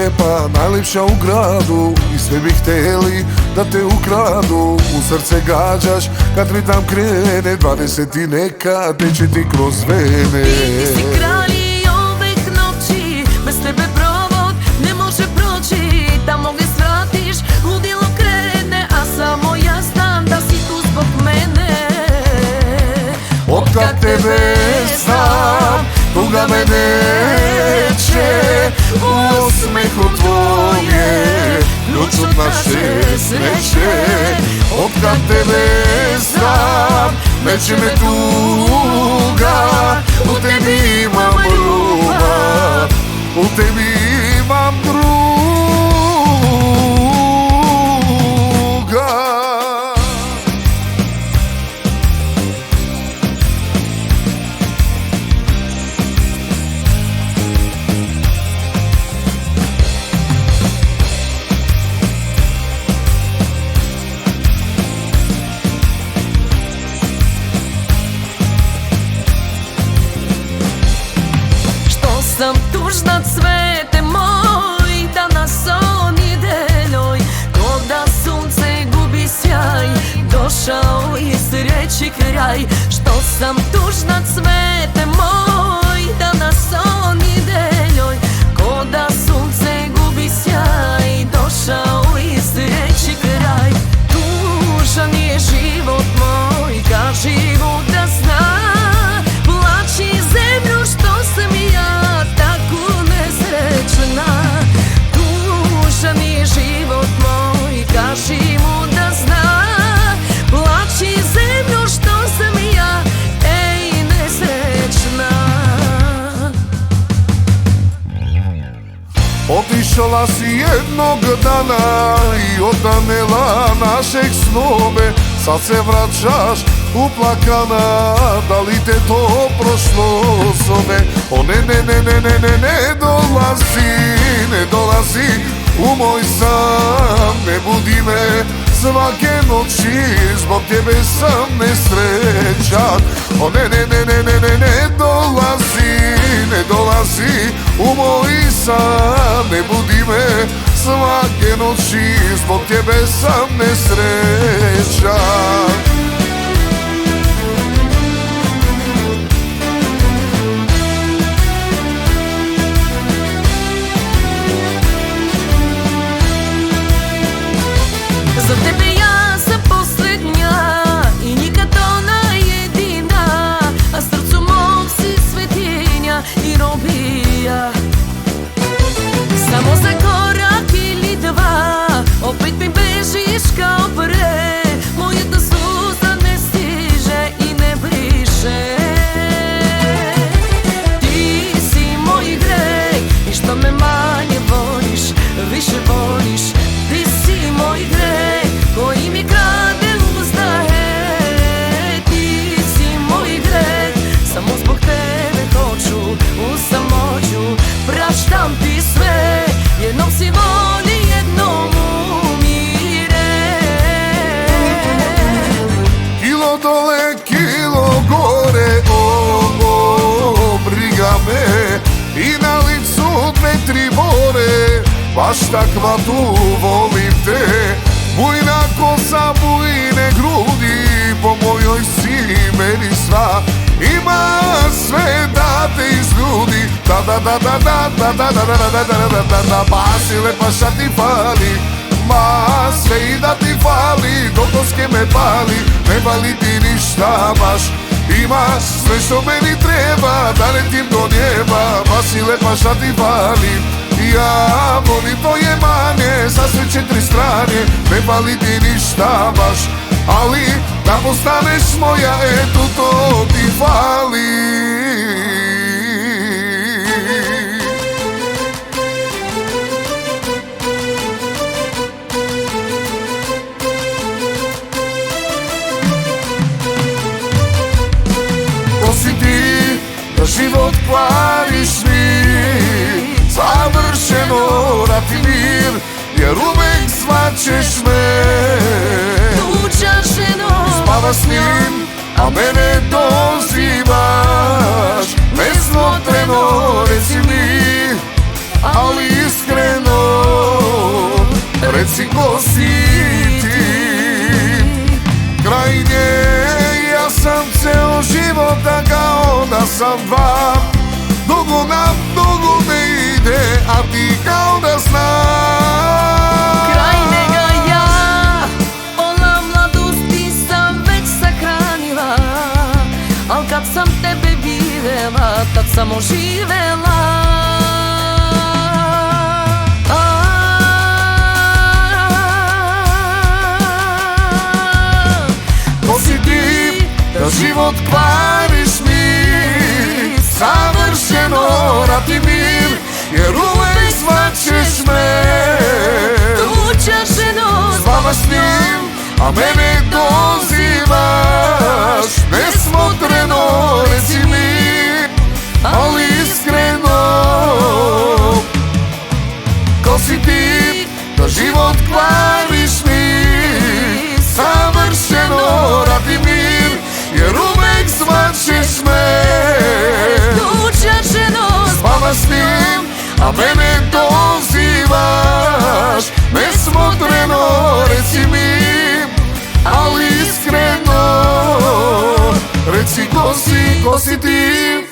lijepa, najljepša u gradu i sve bi htjeli da te ukradu. U srce gađaš kad ritam krene, 20 i neka teče ti kroz vene. Ti si kralj ovih noći, bez tebe provod ne može proći. Tamo gdje svratiš, ludilo krene, a samo ja znam da si tu zbog mene. Otkad tebe znam, tuga me neće, u osmehu tvoje, ključ od naše sreće. Otkad tebe znam, neće me tuga, u tebi imam ljubav, u tebi imam druga. Sam tužna cvete moj, danas on ide ljoj, ko da sunce gubi sjaj, došao je sreći kraj. Što sam tužna cvete moj, danas on ide ljoj, ko da sunce gubi sjaj, došao je sreći kraj. Tužan je život moj, ka život da zna, plaći zemlju što sam i ja tako nesrećna. Tužan je život moj, kaži mu da zna, plaći zemlju što sam i ja, ej, nesrećna. Otišla si jednog dana i odnela našeg snove. Sad se vraćaš uplakana, da li te to prošlo zove? O ne dolazi, ne dolazi u moj san, ne budi me svake noći, zbog tebe sam nesrećan. O ne dolazi, ne dolazi u moj san, ne budi me svake noći, zbog tebe sam nesrećan. Za tebe ja sam posljednja i nikad ona jedina, a srcu mog si svetinja i robija. Samo za korak ili dva, opet mi bežiš kao pre, moja da suza ne stiže i ne briše. Ti si moj greh i što me manje voliš, više voliš. Ti si moj greh koji mi krade uzdaje. Ti si moj greh, samo zbog tebe hoću u samoću. Praštam ti sve, jednom si voli, jednom umire. Kilo dole, kilo gore, briga me i na licu 2-3 bore. Baš takva tu volim te, bujna kosa, bujne grudi, po mojoj si meni sva. Ima sve da te izljudi, ma si lepa šta ti fali, ma sve i da ti fali, do koske me pali, ne fali ti ništa baš. Imaš sve što meni treba, da letim do neba, ma si lepa šta ti fali. Ja volim tvoje manje, sa sve 4 strane, ne fali ti ništa baš. Ali da postaneš moja, eto to ti fali. Ko si ti, da život kvariš mi, savršeno rad i mir, jer uvek svaćeš me. Tuđa ženo, spavaš s njim, a mene dozivaš. Nesmotreno reci mi, ali iskreno, reci ko si ti. Kraj nje ja sam ceo života kao da sam dva. Dugo nam, dugo ne ide, a ti kao da znaš. Kraj njega ja, pola mladosti sam već sahranila, al kad sam tebe videla, tad sam oživela. Ko si ti, da život kvariš mi, savršeno rad i mir, jer uvek zvaćeš me. Tuđa ženo, Spavaš s njim, a mene dozivaš. Nesmotreno, reci mi, ali iskreno. Ko si ti, da život kvariš mi, savršeno rad i mir, jer uvek zvaćeš me. tuđa ženo, Spavaš s njim, a mene dozivaš. Nesmotreno, reci mi, ali iskreno. Reci ko si ti.